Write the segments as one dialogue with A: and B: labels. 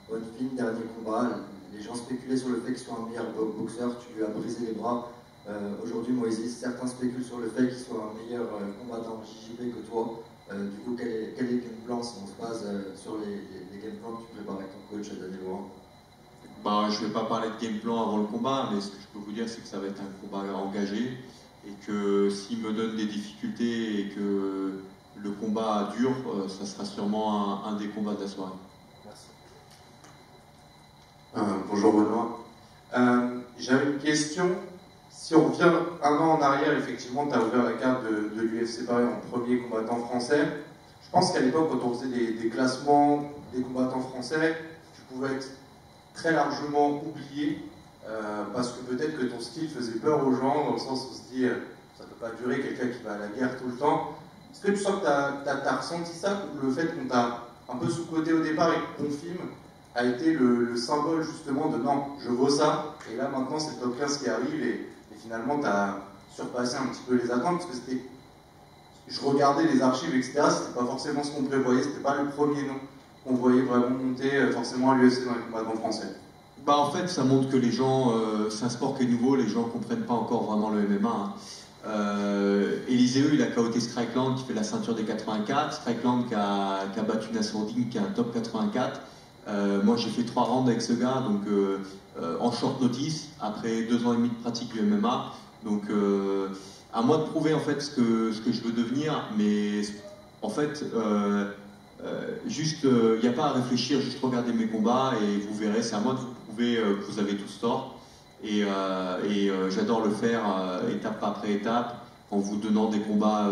A: Bonfim, dernier combat, les gens spéculaient sur le fait qu'il soit un meilleur boxeur, tu lui as brisé les bras. Aujourd'hui, Moïse, certains spéculent sur le fait qu'il soit un meilleur combattant JJB que toi. Du coup, quel est le game plan si on se base sur les game plans que tu prépares avec ton coach Daniel Warren?
B: Bah, je ne vais pas parler de game plan avant le combat, mais ce que je peux vous dire, c'est que ça va être un combat engagé et que s'il me donne des difficultés et que le combat dure, ça sera sûrement un des combats de la soirée.
C: Merci.
D: Bonjour Benoît. J'avais une question. Si on revient un an en arrière, effectivement, tu as ouvert la carte de l'UFC Paris en premier combattant français. Je pense qu'à l'époque, quand on faisait des classements des combattants français, tu pouvais être très largement oublié parce que peut-être que ton style faisait peur aux gens, dans le sens où on se dit ça ne peut pas durer, quelqu'un qui va à la guerre tout le temps. Est-ce que tu sens que tu as ressenti ça, le fait qu'on t'a un peu sous-coté au départ et que ton film a été le symbole justement de non, je vaux ça, et là maintenant c'est le top 15 qui arrive et finalement tu as surpassé un petit peu les attentes parce que c'était. Je regardais les archives, etc. C'était pas forcément ce qu'on prévoyait, c'était pas le premier nom qu'on voyait vraiment monter forcément à l'UFC dans les combattants français.
B: Bah en fait, ça montre que les gens, c'est un sport qui est nouveau, les gens ne comprennent pas encore vraiment le MMA. Éliseu, il a KOT Strickland qui fait la ceinture des 84, Strickland qui a battu Nassourdine qui est un top 84. Moi j'ai fait 3 rounds avec ce gars, donc en short notice, après 2 ans et demi de pratique du MMA. Donc à moi de prouver en fait ce que je veux devenir, mais en fait juste il n'y a pas à réfléchir, juste regardez mes combats et vous verrez, c'est à moi de vous prouver que vous avez tous tort. Et j'adore le faire étape après étape en vous donnant des combats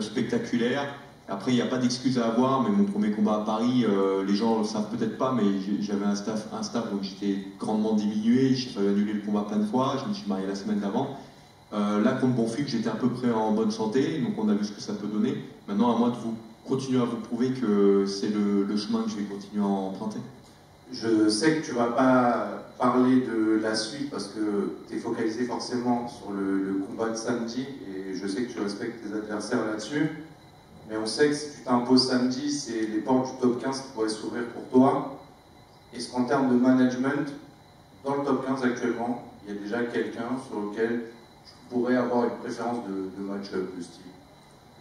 B: spectaculaires. Après, il n'y a pas d'excuse à avoir, mais mon premier combat à Paris, les gens ne le savent peut-être pas, mais j'avais un staff, donc j'étais grandement diminué, j'ai failli annuler le combat plein de fois, je me suis marié la semaine d'avant. Là, contre Bonfim, j'étais à peu près en bonne santé, donc on a vu ce que ça peut donner. Maintenant, à moi de vous continuer à vous prouver que c'est le chemin que je vais continuer à emprunter.
D: Je sais que tu ne vas pas parler de la suite parce que tu es focalisé forcément sur le combat de samedi et je sais que tu respectes tes adversaires là-dessus. Mais on sait que si tu t'imposes samedi, c'est les portes du top 15 qui pourraient s'ouvrir pour toi. Est-ce qu'en termes de management, dans le top 15 actuellement, il y a déjà quelqu'un sur lequel tu pourrais avoir une préférence de match-up de style?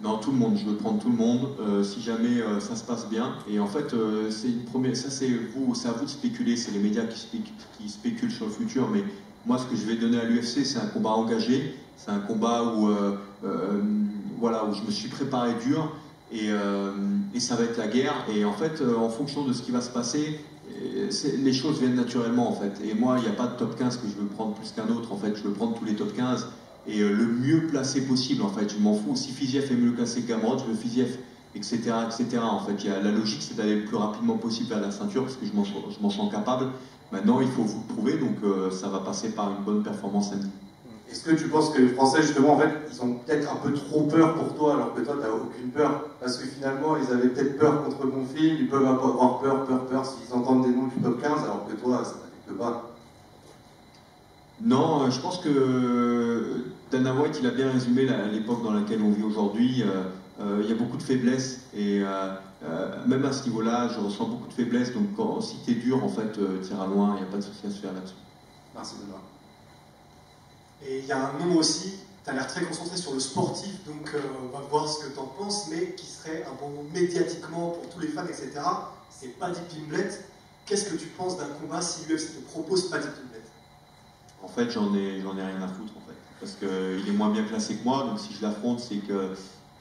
B: Non, tout le monde, je veux prendre tout le monde, si jamais ça se passe bien. Et en fait, c'est une première, ça c'est à vous de spéculer, c'est les médias qui spéculent sur le futur, mais moi ce que je vais donner à l'UFC, c'est un combat engagé, c'est un combat où, voilà, où je me suis préparé dur, et ça va être la guerre, et en fait, en fonction de ce qui va se passer, les choses viennent naturellement en fait. Et moi, il n'y a pas de top 15 que je veux prendre plus qu'un autre, en fait, je veux prendre tous les top 15. Et le mieux placé possible en fait, je m'en fous. Si Fiziev est mieux classé que Gamrot, je veux Fiziev, etc., etc. En fait, la logique c'est d'aller le plus rapidement possible vers la ceinture parce que je m'en sens capable. Maintenant, il faut vous le prouver, donc ça va passer par une bonne performance samedi.
D: Est-ce que tu penses que les Français, justement, en fait, ils ont peut-être un peu trop peur pour toi, alors que toi, tu n'as aucune peur? Parce que finalement, ils avaient peut-être peur contre Bonfim, ils peuvent avoir peur s'ils entendent des noms du top 15, alors que toi, ça n'affecte pas.
B: Non, je pense que Dana White, il a bien résumé l'époque dans laquelle on vit aujourd'hui. Il y a beaucoup de faiblesses et même à ce niveau-là, je ressens beaucoup de faiblesses. Donc si tu es dur, en fait, tu iras loin, il n'y a pas de souci à se faire là-dessus.
D: Merci Benoît.
C: Et il y a un nom aussi, tu as l'air très concentré sur le sportif, donc on va voir ce que tu en penses, mais qui serait un bon médiatiquement pour tous les fans, etc. C'est Paddy Pimblett. Qu'est-ce que tu penses d'un combat si l'UFC te propose Paddy Pimblett?
B: En fait, j'en ai rien à foutre, en fait. Parce qu'il est moins bien classé que moi, donc si je l'affronte, c'est que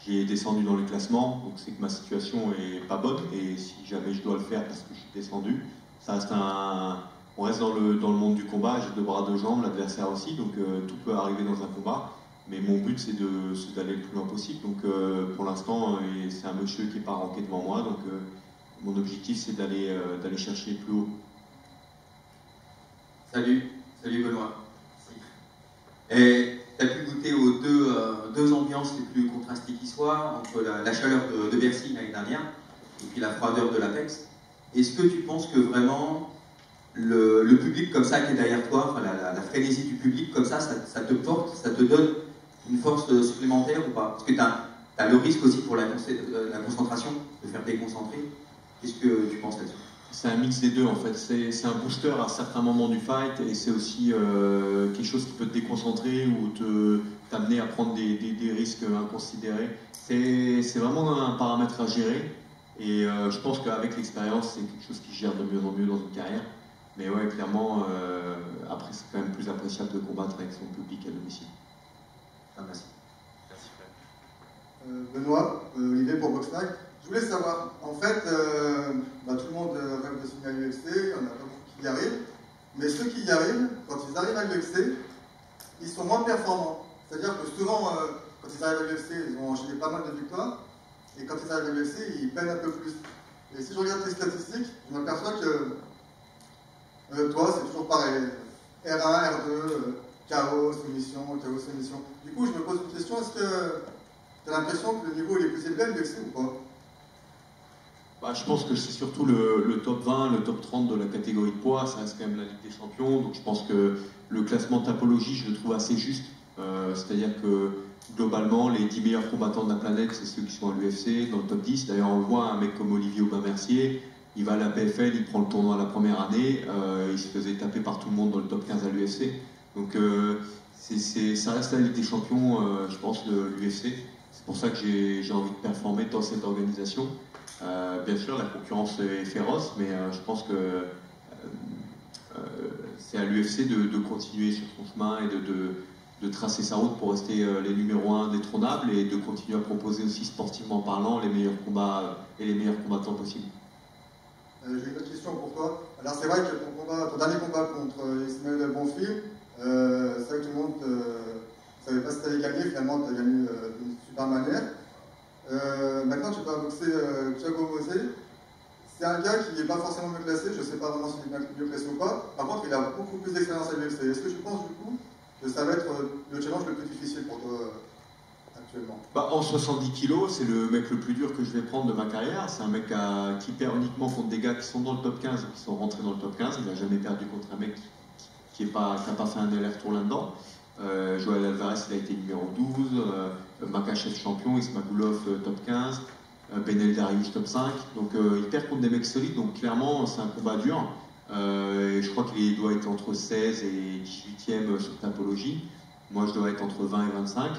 B: j'ai descendu dans les classements, donc c'est que ma situation est pas bonne, et si jamais je dois le faire parce que je suis descendu, ça reste on reste dans le monde du combat, j'ai 2 bras, 2 jambes, l'adversaire aussi, donc tout peut arriver dans un combat, mais mon but c'est d'aller le plus loin possible, donc pour l'instant, c'est un monsieur qui n'est pas ranké devant moi, donc mon objectif c'est d'aller chercher plus haut.
E: Salut Benoît. Et tu as pu goûter aux deux ambiances les plus contrastées qui soient, entre la chaleur de Bercy l'année dernière et puis la froideur de l'Apex. Est-ce que tu penses que vraiment le public comme ça qui est derrière toi, enfin, la frénésie du public comme ça te porte, ça te donne une force supplémentaire ou pas? Parce que tu as le risque aussi pour la concentration de faire déconcentrer. Qu'est-ce que tu penses là-dessus?
B: C'est un mix des deux en fait. C'est un booster à certains moments du fight et c'est aussi quelque chose qui peut te déconcentrer ou t'amener à prendre des risques inconsidérés. C'est vraiment un paramètre à gérer et je pense qu'avec l'expérience, c'est quelque chose qui gère de mieux en mieux dans une carrière. Mais ouais, clairement, après, c'est quand même plus appréciable de combattre avec son public à domicile.
E: Ah, merci.
F: Merci Fred.
G: Benoît, Olivier pour Boxtag. Je voulais savoir, en fait, tout le monde rêve de signer à l'UFC, il y en a pas beaucoup qui y arrivent, mais ceux qui y arrivent, quand ils arrivent à l'UFC, ils sont moins performants. C'est-à-dire que souvent, quand ils arrivent à l'UFC, ils ont enchaîné pas mal de victoires, et quand ils arrivent à l'UFC, ils peinent un peu plus. Et si je regarde tes statistiques, je m'aperçois que toi, c'est toujours pareil. R1, R2, KO, soumission, KO, soumission. Du coup, je me pose une question, est-ce que tu as l'impression que le niveau il est plus élevé à l'UFC ou pas?
B: Je pense que c'est surtout le top 20, le top 30 de la catégorie de poids, ça reste quand même la Ligue des Champions, donc je pense que le classement Tapologie, je le trouve assez juste, c'est-à-dire que globalement, les 10 meilleurs combattants de la planète, c'est ceux qui sont à l'UFC, dans le top 10, d'ailleurs on le voit, un mec comme Olivier Aubin-Mercier, il va à la PFL, il prend le tournoi la première année, il se faisait taper par tout le monde dans le top 15 à l'UFC, donc ça reste la Ligue des Champions, je pense, de l'UFC, c'est pour ça que j'ai envie de performer dans cette organisation. Bien sûr, la concurrence est féroce, mais je pense que c'est à l'UFC de continuer sur son chemin et de tracer sa route pour rester les numéros 1 indétrônables et de continuer à proposer aussi sportivement parlant les meilleurs combats et les meilleurs combattants possibles.
G: J'ai une autre question pour toi. Alors c'est vrai que ton dernier combat contre Ismaël Bonfil, c'est vrai que tout le monde ne savait pas si tu allais gagner, finalement tu as gagné d'une super manière. Maintenant tu vas boxer Thiago Mosé. C'est un gars qui n'est pas forcément mieux classé, je ne sais pas vraiment s'il est mieux classé ou pas. Par contre, il a beaucoup plus d'expérience à l'UFC. Est-ce que tu penses du coup que ça va être le challenge le plus difficile pour toi actuellement?
B: En 70 kg, c'est le mec le plus dur que je vais prendre de ma carrière. C'est un mec qui perd uniquement contre des gars qui sont dans le top 15 ou qui sont rentrés dans le top 15. Il n'a jamais perdu contre un mec qui n'a pas fait un aller-retour là-dedans. Joël Alvarez, il a été numéro 12. Makhachev champion, Ismagulov top 15. Benel Dariush top 5. Donc il perd contre des mecs solides. Donc clairement, c'est un combat dur. Et je crois qu'il doit être entre 16 et 18e sur Tapologie. Moi, je dois être entre 20 et 25.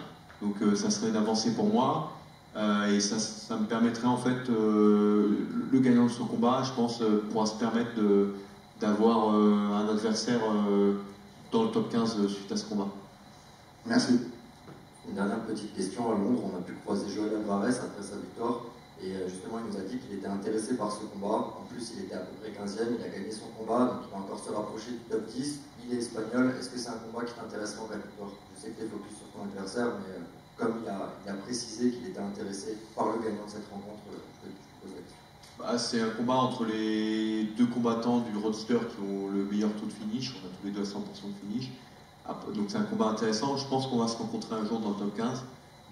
B: Donc ça serait une avancée pour moi. Et ça me permettrait en fait, le gagnant de ce combat, je pense, pourra se permettre d'avoir un adversaire dans le top 15 suite à ce combat.
G: Merci.
A: Une dernière petite question. À Londres, on a pu croiser Joël Alvarez après sa victoire. Et justement, il nous a dit qu'il était intéressé par ce combat. En plus, il était à peu près 15e, il a gagné son combat, donc il va encore se rapprocher du top 10. Il est espagnol. Est-ce que c'est un combat qui t'intéresserait en cas de victoire? Je sais que tu es focus sur ton adversaire, mais comme il a précisé qu'il était intéressé par le gagnant de cette rencontre, je te pose la question.
B: C'est un combat entre les deux combattants du roadster qui ont le meilleur taux de finish. On a tous les deux à 100% de finish. Donc c'est un combat intéressant. Je pense qu'on va se rencontrer un jour dans le top 15.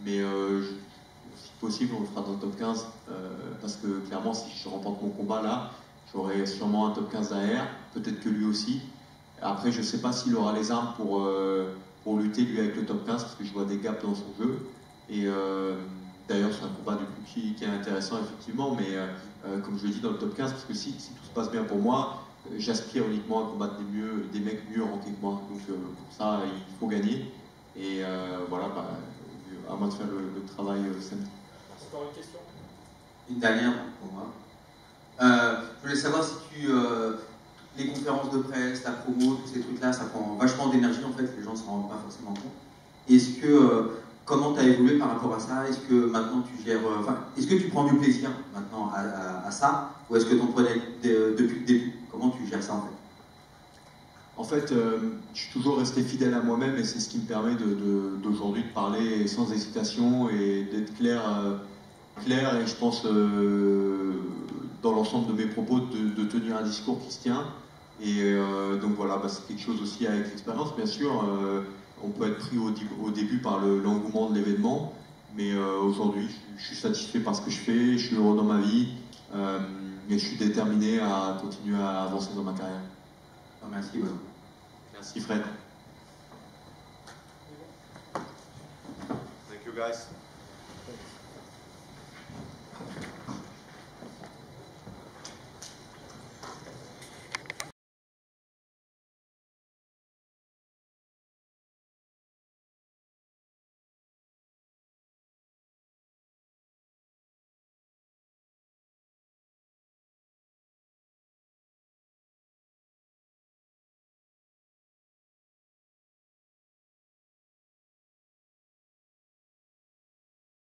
B: Mais si possible, on le fera dans le top 15. Parce que clairement, si je remporte mon combat là, j'aurai sûrement un top 15 derrière. Peut-être que lui aussi. Après, je ne sais pas s'il aura les armes pour lutter lui avec le top 15. Parce que je vois des gaps dans son jeu. Et d'ailleurs, c'est un combat du coup qui est intéressant effectivement. Mais comme je l'ai dit, dans le top 15. Parce que si tout se passe bien pour moi, j'aspire uniquement à combattre des mecs mieux rankés que moi. Donc pour ça, il faut gagner. Et voilà, à moi de faire le travail samedi.
F: Encore une question?
E: Une dernière pour moi. Je voulais savoir si les conférences de presse, la promo, tous ces trucs-là, ça prend vachement d'énergie en fait, les gens ne s'en rendent pas forcément compte. Est-ce que, comment tu as évolué par rapport à ça? Est-ce que maintenant tu gères, est-ce que tu prends du plaisir maintenant à ça? Ou est-ce que tu en prenais depuis le début? Comment tu gères ça en fait?
B: En fait, je suis toujours resté fidèle à moi-même et c'est ce qui me permet d'aujourd'hui de parler sans hésitation et d'être clair et je pense dans l'ensemble de mes propos de tenir un discours qui se tient. Et donc voilà, c'est quelque chose aussi avec l'expérience, bien sûr. On peut être pris au début par l'engouement de l'événement, mais aujourd'hui, je suis satisfait par ce que je fais, je suis heureux dans ma vie et je suis déterminé à continuer à avancer dans ma carrière.
E: Merci beaucoup.
B: Merci Fred.
F: Thank you guys.